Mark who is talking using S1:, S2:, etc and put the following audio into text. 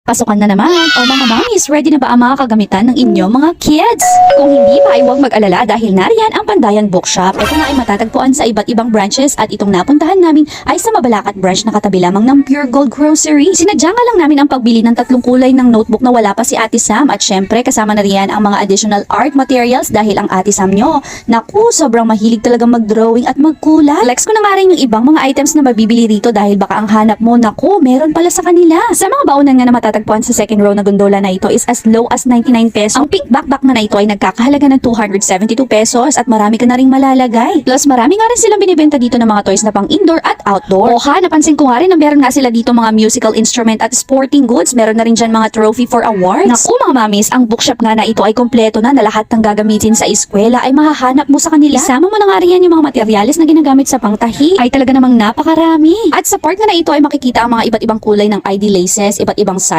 S1: Pasukan na naman. O mga mommies, ready na ba ang mga kagamitan ng inyong mga kids? Kung hindi pa ay huwag mag-alala dahil nariyan ang Pandayan Bookshop. Ito nga ay matatagpuan sa iba't ibang branches at itong napuntahan namin ay sa Mabalacat branch na katabi lamang ng Pure Gold Grocery. Sinadya nga lang namin ang pagbili ng 3 kulay ng notebook na wala pa si Ate Sam at syempre kasama na riyan ang mga additional art materials dahil ang Ate Sam nyo, naku, sobrang mahilig talagang mag-drawing at magkulay. Flex ko na nga rin yung ibang mga items na mabibili rito dahil baka ang hanap mo, naku, meron pala sa kanila. Sa mga baunan nga na matatagpuan sa second row na gondola na ito is as low as 99 pesos. Ang pick backpack na ito ay nagkakahalaga ng 272 pesos at marami ka na ring malalagay. Plus marami nga rin silang binibenta dito ng mga toys na pang indoor at outdoor. Oha, napansin ko nga rin na meron nga sila dito mga musical instrument at sporting goods. Meron na rin dyan mga trophy for awards. Naku mga mamis, ang bookshop nga na ito ay kompleto na lahat ng gagamitin sa eskwela ay mahahanap mo sa kanila. Isama mo na nga rin yan yung mga materyales na ginagamit sa pangtahi. Ay talaga namang napakarami. At sa part na ito ay makikita ang mga iba't ibang kulay ng ID laces, iba't ibang size